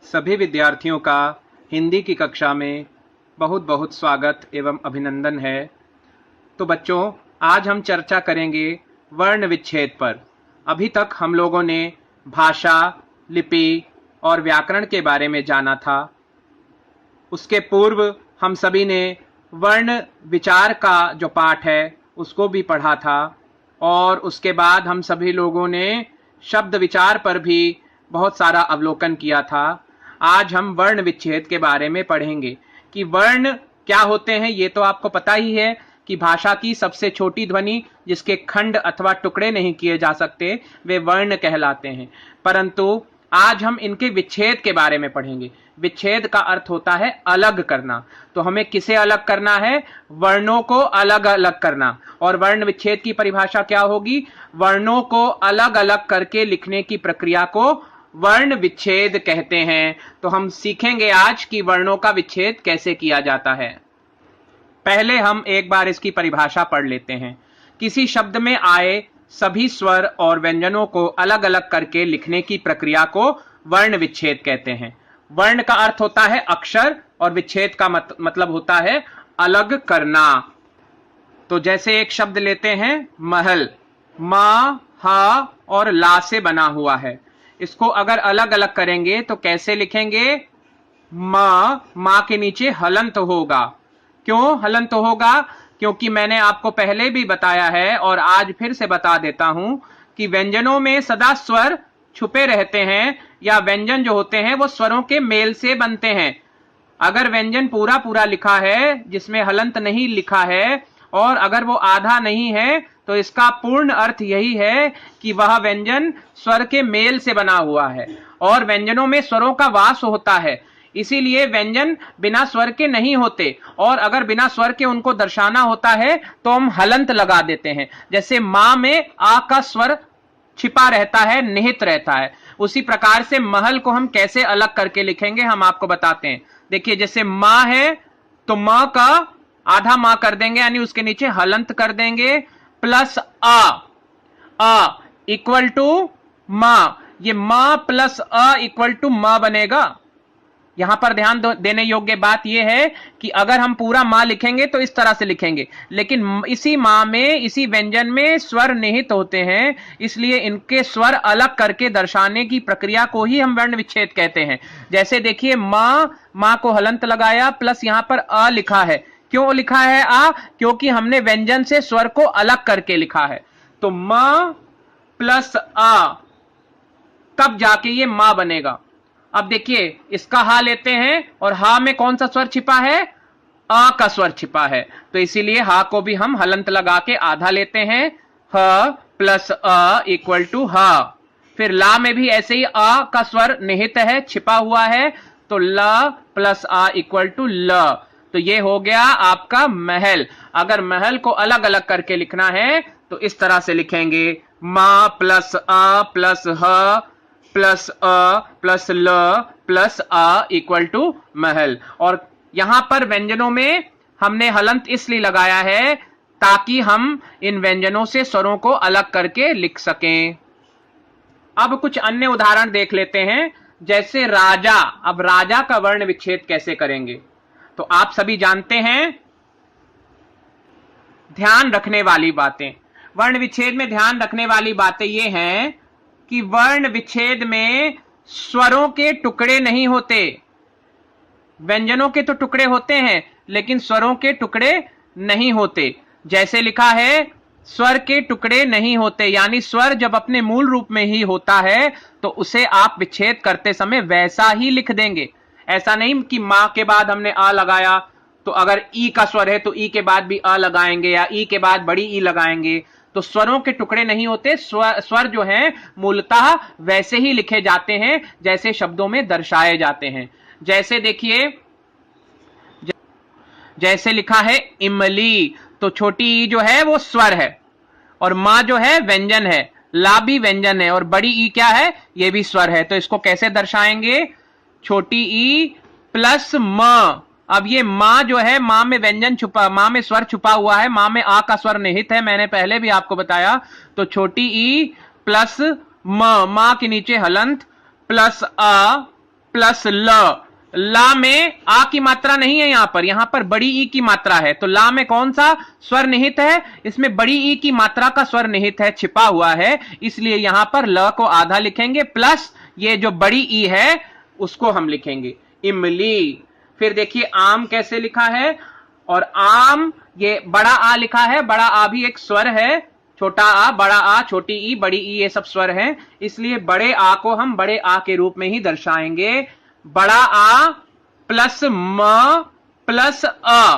सभी विद्यार्थियों का हिंदी की कक्षा में बहुत बहुत स्वागत एवं अभिनंदन है। तो बच्चों, आज हम चर्चा करेंगे वर्ण विच्छेद पर। अभी तक हम लोगों ने भाषा, लिपि और व्याकरण के बारे में जाना था। उसके पूर्व हम सभी ने वर्ण विचार का जो पाठ है उसको भी पढ़ा था, और उसके बाद हम सभी लोगों ने शब्द विचार पर भी बहुत सारा अवलोकन किया था। आज हम वर्ण विच्छेद के बारे में पढ़ेंगे कि वर्ण क्या होते हैं। ये तो आपको पता ही है कि भाषा की सबसे छोटी ध्वनि जिसके खंड अथवा टुकड़े नहीं किए जा सकते वे वर्ण कहलाते हैं। परंतु आज हम इनके विच्छेद के बारे में पढ़ेंगे। विच्छेद का अर्थ होता है अलग करना। तो हमें किसे अलग करना है? वर्णों को अलग अलग करना। और वर्ण विच्छेद की परिभाषा क्या होगी? वर्णों को अलग अलग करके लिखने की प्रक्रिया को वर्ण विच्छेद कहते हैं। तो हम सीखेंगे आज कि वर्णों का विच्छेद कैसे किया जाता है। पहले हम एक बार इसकी परिभाषा पढ़ लेते हैं। किसी शब्द में आए सभी स्वर और व्यंजनों को अलग अलग करके लिखने की प्रक्रिया को वर्ण विच्छेद कहते हैं। वर्ण का अर्थ होता है अक्षर और विच्छेद का मतलब होता है अलग करना। तो जैसे एक शब्द लेते हैं महल, मा, हा और ला से बना हुआ है। इसको अगर अलग अलग करेंगे तो कैसे लिखेंगे? मां के नीचे हलंत होगा। क्यों हलंत होगा? क्योंकि मैंने आपको पहले भी बताया है और आज फिर से बता देता हूं कि व्यंजनों में सदा स्वर छुपे रहते हैं, या व्यंजन जो होते हैं वो स्वरों के मेल से बनते हैं। अगर व्यंजन पूरा पूरा लिखा है जिसमें हलंत नहीं लिखा है, और अगर वो आधा नहीं है, तो इसका पूर्ण अर्थ यही है कि वह व्यंजन स्वर के मेल से बना हुआ है। और व्यंजनों में स्वरों का वास होता है, इसीलिए व्यंजन बिना स्वर के नहीं होते। और अगर बिना स्वर के उनको दर्शाना होता है तो हम हलंत लगा देते हैं। जैसे मां में आ का स्वर छिपा रहता है, निहित रहता है। उसी प्रकार से महल को हम कैसे अलग करके लिखेंगे हम आपको बताते हैं। देखिए, जैसे मां है तो मां का आधा मां कर देंगे, यानी उसके नीचे हलंत कर देंगे, प्लस आ इक्वल टू मां। ये मां प्लस अ इक्वल टू मां बनेगा। यहां पर ध्यान देने योग्य बात यह है कि अगर हम पूरा मां लिखेंगे तो इस तरह से लिखेंगे, लेकिन इसी मां में, इसी व्यंजन में स्वर निहित होते हैं, इसलिए इनके स्वर अलग करके दर्शाने की प्रक्रिया को ही हम वर्ण विच्छेद कहते हैं। जैसे देखिए, मां को हलंत लगाया, प्लस यहां पर अ लिखा है। क्यों लिखा है आ? क्योंकि हमने व्यंजन से स्वर को अलग करके लिखा है। तो मां प्लस आ, तब जाके ये मां बनेगा। अब देखिए, इसका हा लेते हैं, और हा में कौन सा स्वर छिपा है? आ का स्वर छिपा है। तो इसीलिए हा को भी हम हलंत लगा के आधा लेते हैं, ह प्लस अ इक्वल टू हा। फिर ला में भी ऐसे ही आ का स्वर निहित है, छिपा हुआ है, तो ल प्लस आ इक्वल टू ल। तो ये हो गया आपका महल। अगर महल को अलग अलग करके लिखना है तो इस तरह से लिखेंगे, मा प्लस आ प्लस ह प्लस अ प्लस ल प्लस आ इक्वल टू महल। और यहां पर व्यंजनों में हमने हलंत इसलिए लगाया है ताकि हम इन व्यंजनों से स्वरों को अलग करके लिख सकें। अब कुछ अन्य उदाहरण देख लेते हैं, जैसे राजा। अब राजा का वर्ण विच्छेद कैसे करेंगे? तो आप सभी जानते हैं, ध्यान रखने वाली बातें, वर्ण विच्छेद में ध्यान रखने वाली बातें ये हैं कि वर्ण विच्छेद में स्वरों के टुकड़े नहीं होते। व्यंजनों के तो टुकड़े होते हैं, लेकिन स्वरों के टुकड़े नहीं होते। जैसे लिखा है, स्वर के टुकड़े नहीं होते, यानी स्वर जब अपने मूल रूप में ही होता है तो उसे आप विच्छेद करते समय वैसा ही लिख देंगे। ऐसा नहीं कि मां के बाद हमने आ लगाया तो अगर ई का स्वर है तो ई के बाद भी अ लगाएंगे, या ई के बाद बड़ी ई लगाएंगे। तो स्वरों के टुकड़े नहीं होते। स्वर जो हैं मूलतः वैसे ही लिखे जाते हैं जैसे शब्दों में दर्शाए जाते हैं। जैसे देखिए, जैसे लिखा है इमली, तो छोटी ई जो है वो स्वर है, और मां जो है व्यंजन है, ला भी व्यंजन है, और बड़ी ई क्या है? ये भी स्वर है। तो इसको कैसे दर्शाएंगे? छोटी ई प्लस म। अब ये मां जो है, मां में व्यंजन छुपा, मां में स्वर छुपा हुआ है, मां में आ का स्वर निहित है, मैंने पहले भी आपको बताया। तो छोटी ई प्लस म, मां के नीचे हलंत, प्लस आ प्लस ल। ला में आ की मात्रा नहीं है, यहां पर बड़ी ई की मात्रा है। तो ला में कौन सा स्वर निहित है? इसमें बड़ी ई की मात्रा का स्वर निहित है, छिपा हुआ है, इसलिए यहां पर ल को आधा लिखेंगे, प्लस ये जो बड़ी ई है उसको हम लिखेंगे इमली। फिर देखिए आम कैसे लिखा है, और आम ये बड़ा आ लिखा है, बड़ा आ भी एक स्वर है, छोटा आ, बड़ा आ, छोटी ई, बड़ी ई, ये सब स्वर हैं, इसलिए बड़े आ को हम बड़े आ के रूप में ही दर्शाएंगे। बड़ा आ प्लस म प्लस अ,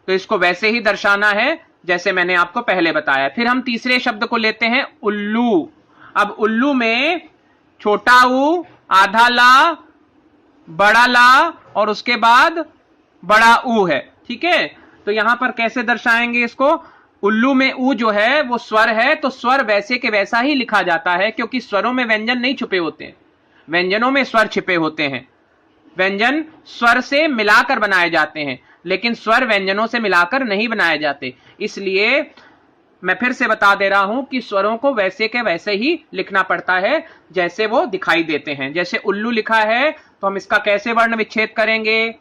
तो इसको वैसे ही दर्शाना है जैसे मैंने आपको पहले बताया। फिर हम तीसरे शब्द को लेते हैं उल्लू। अब उल्लू में छोटा ऊ, आधा ला, बड़ा ला और उसके बाद बड़ा ऊ है, ठीक है। तो यहां पर कैसे दर्शाएंगे इसको? उल्लू में ऊ जो है वो स्वर है, तो स्वर वैसे के वैसा ही लिखा जाता है, क्योंकि स्वरों में व्यंजन नहीं छुपे होते हैं, व्यंजनों में स्वर छिपे होते हैं। व्यंजन स्वर से मिलाकर बनाए जाते हैं, लेकिन स्वर व्यंजनों से मिलाकर नहीं बनाए जाते। इसलिए मैं फिर से बता दे रहा हूं कि स्वरों को वैसे के वैसे ही लिखना पड़ता है जैसे वो दिखाई देते हैं। जैसे उल्लू लिखा है तो हम इसका कैसे वर्ण विच्छेद करेंगे?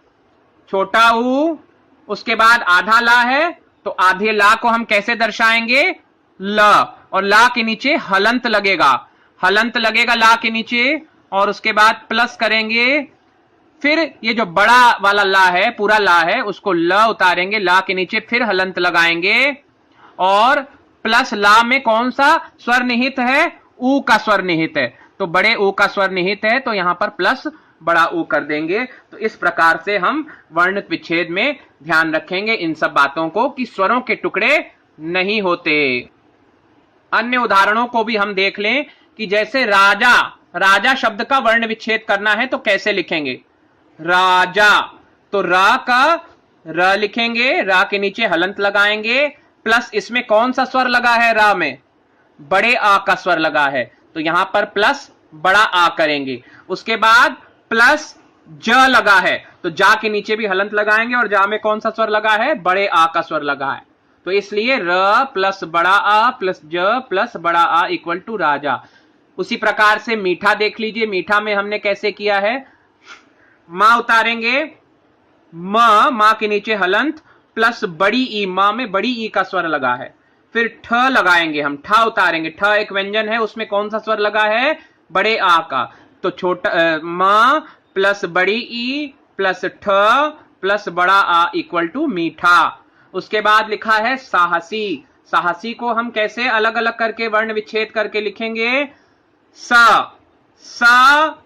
छोटा ऊ, उसके बाद आधा ला है, तो आधे ला को हम कैसे दर्शाएंगे? ल, और ला के नीचे हलंत लगेगा, हलंत लगेगा ला के नीचे, और उसके बाद प्लस करेंगे। फिर ये जो बड़ा वाला ला है, पूरा ला है, उसको ल उतारेंगे, ला के नीचे फिर हलंत लगाएंगे, और प्लस ला में कौन सा स्वर निहित है? ऊ का स्वर निहित है, तो बड़े ऊ का स्वर निहित है, तो यहां पर प्लस बड़ा ऊ कर देंगे। तो इस प्रकार से हम वर्ण विच्छेद में ध्यान रखेंगे इन सब बातों को कि स्वरों के टुकड़े नहीं होते। अन्य उदाहरणों को भी हम देख लें कि जैसे राजा, राजा शब्द का वर्ण विच्छेद करना है तो कैसे लिखेंगे? राजा, तो रा का र लिखेंगे, रा के नीचे हलंत लगाएंगे, प्लस इसमें कौन सा स्वर लगा है? रा में बड़े आ का स्वर लगा है, तो यहां पर प्लस बड़ा आ करेंगे। उसके बाद प्लस ज लगा है, तो जा के नीचे भी हलंत लगाएंगे, और जा में कौन सा स्वर लगा है? बड़े आ का स्वर लगा है, तो इसलिए र प्लस बड़ा आ प्लस ज प्लस बड़ा आ इक्वल टू राजा। उसी प्रकार से मीठा देख लीजिए, मीठा में हमने कैसे किया है? मां उतारेंगे, मां के नीचे हलंत, प्लस बड़ी ई, मां में बड़ी ई का स्वर लगा है, फिर ठ लगाएंगे, हम ठा उतारेंगे, ठ एक व्यंजन है, उसमें कौन सा स्वर लगा है? बड़े आ का, तो छोटा मां प्लस बड़ी ई प्लस ठ प्लस बड़ा आ इक्वल टू मीठा। उसके बाद लिखा है साहसी। साहसी को हम कैसे अलग अलग करके वर्ण विच्छेद करके लिखेंगे? सा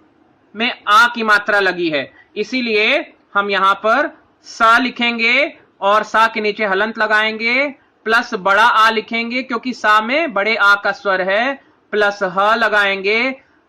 में आ की मात्रा लगी है, इसीलिए हम यहां पर सा लिखेंगे और सा के नीचे हलंत लगाएंगे, प्लस बड़ा आ लिखेंगे क्योंकि सा में बड़े आ का स्वर है, प्लस ह लगाएंगे,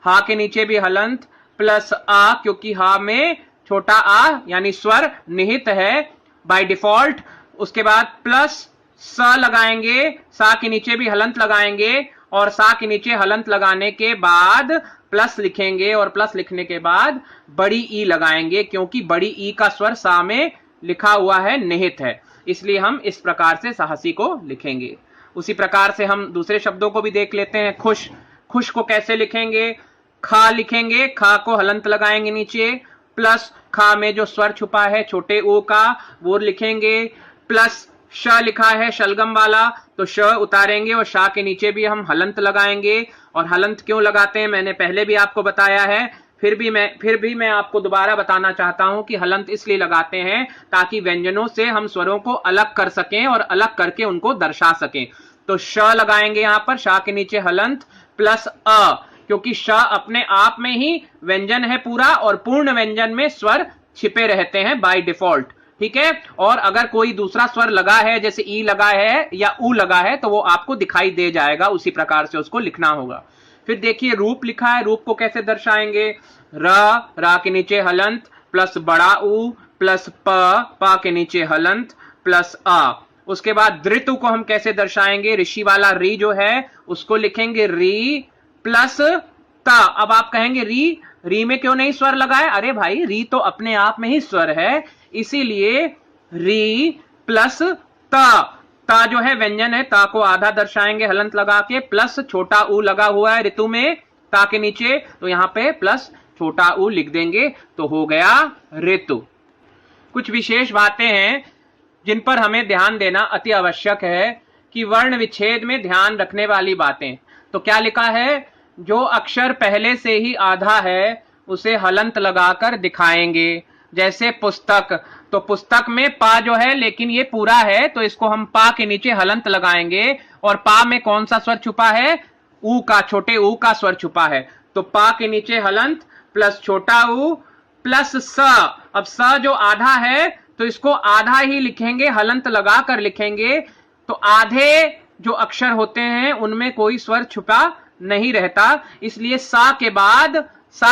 हा के नीचे भी हलंत, प्लस आ क्योंकि हा में छोटा आ यानी स्वर निहित है बाय डिफॉल्ट। उसके बाद प्लस स लगाएंगे, सा के नीचे भी हलंत लगाएंगे, और सा के नीचे हलंत लगाने के बाद प्लस लिखेंगे, और प्लस लिखने के बाद बड़ी ई लगाएंगे क्योंकि बड़ी ई का स्वर सा में लिखा हुआ है, निहित है, इसलिए हम इस प्रकार से साहसी को लिखेंगे। उसी प्रकार से हम दूसरे शब्दों को भी देख लेते हैं। खुश, खुश को कैसे लिखेंगे? खा लिखेंगे, खा को हलंत लगाएंगे नीचे, प्लस खा में जो स्वर छुपा है छोटे ओ का वो लिखेंगे, प्लस श लिखा है शलगम वाला, तो श उतारेंगे और शा के नीचे भी हम हलंत लगाएंगे। और हलंत क्यों लगाते हैं मैंने पहले भी आपको बताया है, फिर भी मैं आपको दोबारा बताना चाहता हूं कि हलंत इसलिए लगाते हैं ताकि व्यंजनों से हम स्वरों को अलग कर सकें और अलग करके उनको दर्शा सकें। तो श लगाएंगे यहां पर, शा के नीचे हलंत, प्लस अ, क्योंकि श अपने आप में ही व्यंजन है पूरा, और पूर्ण व्यंजन में स्वर छिपे रहते हैं बाय डिफॉल्ट, ठीक है। और अगर कोई दूसरा स्वर लगा है, जैसे ई लगा है या ऊ लगा है, तो वो आपको दिखाई दे जाएगा, उसी प्रकार से उसको लिखना होगा। फिर देखिए रूप लिखा है, रूप को कैसे दर्शाएंगे? रा के नीचे हलंत, प्लस बड़ा ऊ, प्लस प के नीचे हलंत, प्लस आ। उसके बाद धृतु को हम कैसे दर्शाएंगे? ऋषि वाला री जो है उसको लिखेंगे री प्लस ता। अब आप कहेंगे री में क्यों नहीं स्वर लगा है? अरे भाई, री तो अपने आप में ही स्वर है, इसीलिए री प्लस ता जो है व्यंजन है, ता को आधा दर्शाएंगे हलंत लगा के, प्लस छोटा ऊ लगा हुआ है ऋतु में ता के नीचे, तो यहां पे प्लस छोटा ऊ लिख देंगे तो हो गया ऋतु। कुछ विशेष बातें हैं जिन पर हमें ध्यान देना अति आवश्यक है कि वर्ण विच्छेद में ध्यान रखने वाली बातें। तो क्या लिखा है, जो अक्षर पहले से ही आधा है उसे हलंत लगाकर दिखाएंगे। जैसे पुस्तक, तो पुस्तक में पा जो है लेकिन ये पूरा है तो इसको हम पा के नीचे हलंत लगाएंगे। और पा में कौन सा स्वर छुपा है, ऊ का, छोटे ऊ का स्वर छुपा है। तो पा के नीचे हलंत प्लस छोटा ऊ प्लस स। अब स जो आधा है तो इसको आधा ही लिखेंगे, हलंत लगाकर लिखेंगे। तो आधे जो अक्षर होते हैं उनमें कोई स्वर छुपा नहीं रहता, इसलिए सा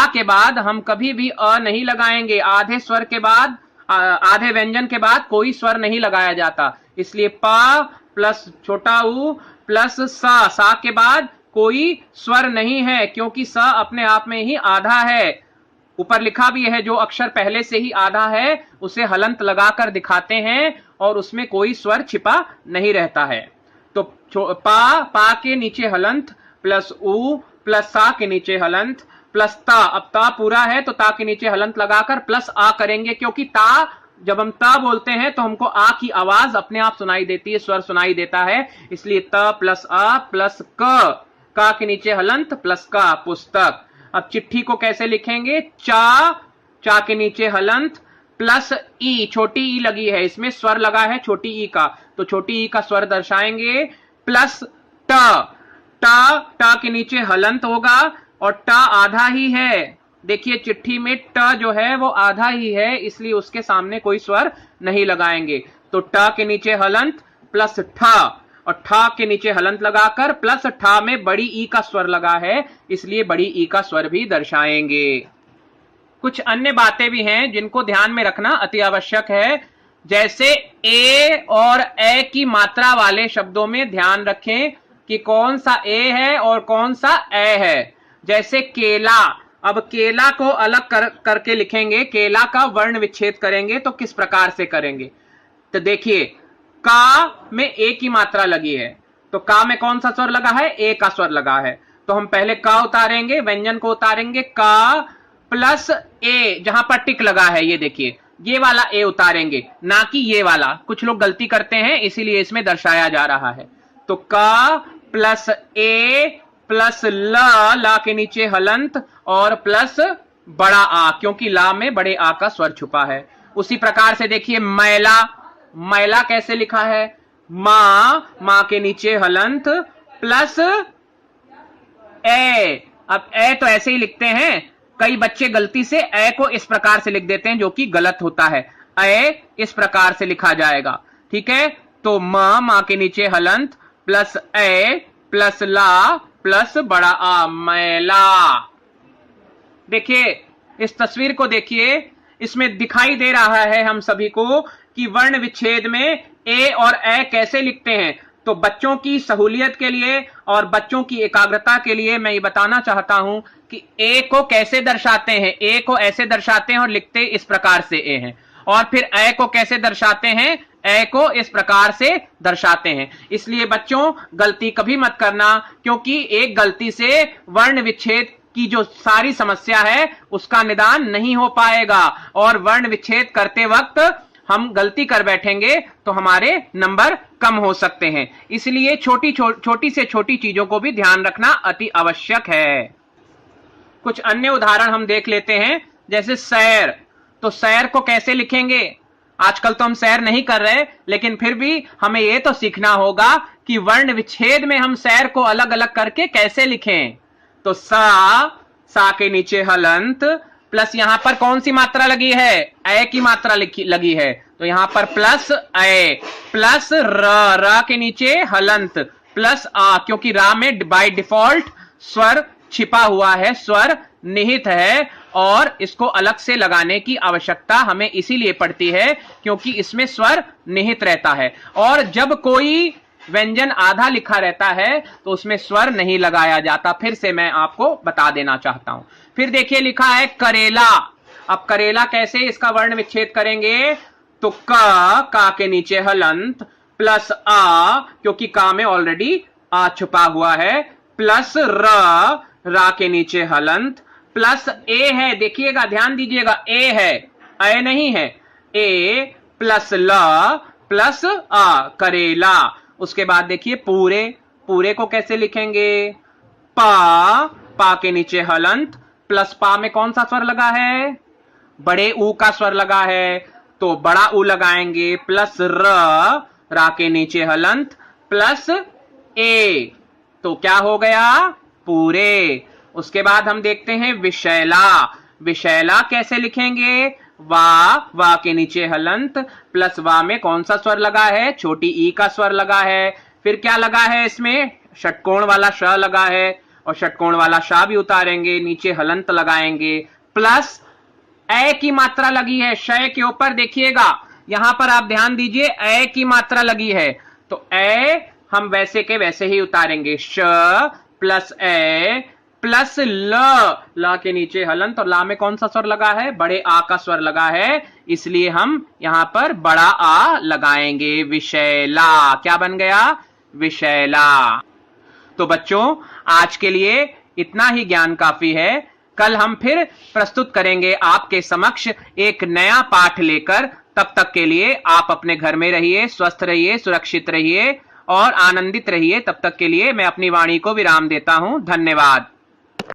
के बाद हम कभी भी अ नहीं लगाएंगे। आधे स्वर के बाद, आधे व्यंजन के बाद कोई स्वर नहीं लगाया जाता, इसलिए पा प्लस छोटा ऊ प्लस सा के बाद कोई स्वर नहीं है क्योंकि स अपने आप में ही आधा है। ऊपर लिखा भी है जो अक्षर पहले से ही आधा है उसे हलंत लगाकर दिखाते हैं और उसमें कोई स्वर छिपा नहीं रहता है। तो पा के नीचे हलंत प्लस ऊ प्लस सा के नीचे हलंत प्लस ता। अब ता पूरा है तो ता के नीचे हलंत लगाकर प्लस आ करेंगे, क्योंकि ता, जब हम ता बोलते हैं तो हमको आ की आवाज अपने आप सुनाई देती है, स्वर सुनाई देता है, इसलिए त प्लस आ प्लस का के नीचे हलंत प्लस का, पुस्तक। अब चिट्ठी को कैसे लिखेंगे, चा के नीचे हलंत प्लस ई, छोटी ई लगी है, इसमें स्वर लगा है छोटी ई का, तो छोटी ई का स्वर दर्शाएंगे, प्लस टा के नीचे हलंत होगा और टा आधा ही है। देखिए चिट्ठी में ट जो है वो आधा ही है, इसलिए उसके सामने कोई स्वर नहीं लगाएंगे। तो ट के नीचे हलंत प्लस ठा, और ठा के नीचे हलंत लगाकर प्लस ठा में बड़ी ई का स्वर लगा है, इसलिए बड़ी ई का स्वर भी दर्शाएंगे। कुछ अन्य बातें भी हैं जिनको ध्यान में रखना अति आवश्यक है। जैसे ए और ए की मात्रा वाले शब्दों में ध्यान रखें कि कौन सा ए है और कौन सा ए है। जैसे केला, अब केला को अलग करके लिखेंगे, केला का वर्ण विच्छेद करेंगे तो किस प्रकार से करेंगे, तो देखिए का में ए की मात्रा लगी है, तो का में कौन सा स्वर लगा है, ए का स्वर लगा है, तो हम पहले का उतारेंगे, व्यंजन को उतारेंगे, का प्लस ए, जहां पर टिक लगा है ये देखिए, ये वाला ए उतारेंगे, ना कि ये वाला। कुछ लोग गलती करते हैं इसीलिए इसमें दर्शाया जा रहा है। तो का प्लस ए प्लस ला के नीचे हलंत और प्लस बड़ा आ, क्योंकि ला में बड़े आ का स्वर छुपा है। उसी प्रकार से देखिए मैला कैसे लिखा है, मां के नीचे हलंत प्लस ए। अब ए तो ऐसे ही लिखते हैं, कई बच्चे गलती से ए को इस प्रकार से लिख देते हैं जो कि गलत होता है। ए इस प्रकार से लिखा जाएगा, ठीक है। तो मां के नीचे हलंत प्लस ए प्लस ला प्लस बड़ा आ, मैला। देखिए इस तस्वीर को देखिए, इसमें दिखाई दे रहा है हम सभी को कि वर्ण विच्छेद में ए और ए कैसे लिखते हैं। तो बच्चों की सहूलियत के लिए और बच्चों की एकाग्रता के लिए मैं ये बताना चाहता हूं कि ए को कैसे दर्शाते हैं। ए को ऐसे दर्शाते हैं और लिखते इस प्रकार से ए हैं, और फिर ए को कैसे दर्शाते हैं, ए को इस प्रकार से दर्शाते हैं। इसलिए बच्चों गलती कभी मत करना, क्योंकि एक गलती से वर्ण विच्छेद की जो सारी समस्या है उसका निदान नहीं हो पाएगा, और वर्ण विच्छेद करते वक्त हम गलती कर बैठेंगे तो हमारे नंबर कम हो सकते हैं। इसलिए छोटी से छोटी चीजों को भी ध्यान रखना अति आवश्यक है। कुछ अन्य उदाहरण हम देख लेते हैं, जैसे सैर। तो सैर को कैसे लिखेंगे, आजकल तो हम सैर नहीं कर रहे, लेकिन फिर भी हमें यह तो सीखना होगा कि वर्ण विच्छेद में हम सैर को अलग अलग करके कैसे लिखें। तो सा के नीचे हलंत प्लस यहां पर कौन सी मात्रा लगी है, ए की मात्रा लगी है, तो यहां पर प्लस ए प्लस र के नीचे हलंत प्लस आ, क्योंकि रा में बाय डिफॉल्ट स्वर छिपा हुआ है, स्वर निहित है, और इसको अलग से लगाने की आवश्यकता हमें इसीलिए पड़ती है क्योंकि इसमें स्वर निहित रहता है। और जब कोई व्यंजन आधा लिखा रहता है तो उसमें स्वर नहीं लगाया जाता। फिर से मैं आपको बता देना चाहता हूं। फिर देखिए लिखा है करेला। अब करेला कैसे इसका वर्ण विच्छेद करेंगे, तो का के नीचे हलंत प्लस आ, क्योंकि का में ऑलरेडी आ छुपा हुआ है, प्लस रा के नीचे हलंत प्लस ए है, देखिएगा ध्यान दीजिएगा, ए है, ए नहीं है, ए प्लस ल प्लस आ, करेला। उसके बाद देखिए पूरे, पूरे को कैसे लिखेंगे, पा, पा के नीचे हलंत, प्लस पा में कौन सा स्वर लगा है, बड़े ऊ का स्वर लगा है, तो बड़ा ऊ लगाएंगे, प्लस र, रा के नीचे हलंत, प्लस ए, तो क्या हो गया, पूरे। उसके बाद हम देखते हैं विशैला। विशैला कैसे लिखेंगे, वा के नीचे हलंत, प्लस वा में कौन सा स्वर लगा है, छोटी ई का स्वर लगा है, फिर क्या लगा है इसमें, षटकोण वाला श लगा है, और षटकोण वाला शा भी उतारेंगे, नीचे हलंत लगाएंगे, प्लस ए की मात्रा लगी है शय के ऊपर, देखिएगा यहां पर आप ध्यान दीजिए, ए की मात्रा लगी है, तो ए हम वैसे के वैसे ही उतारेंगे, श प्लस ए प्लस ल के नीचे हलंत, और ला में कौन सा स्वर लगा है, बड़े आ का स्वर लगा है, इसलिए हम यहां पर बड़ा आ लगाएंगे, विशैला। क्या बन गया, विशैला। तो बच्चों आज के लिए इतना ही ज्ञान काफी है। कल हम फिर प्रस्तुत करेंगे आपके समक्ष एक नया पाठ लेकर। तब तक के लिए आप अपने घर में रहिए, स्वस्थ रहिए, सुरक्षित रहिए और आनंदित रहिए। तब तक के लिए मैं अपनी वाणी को विराम देता हूं। धन्यवाद।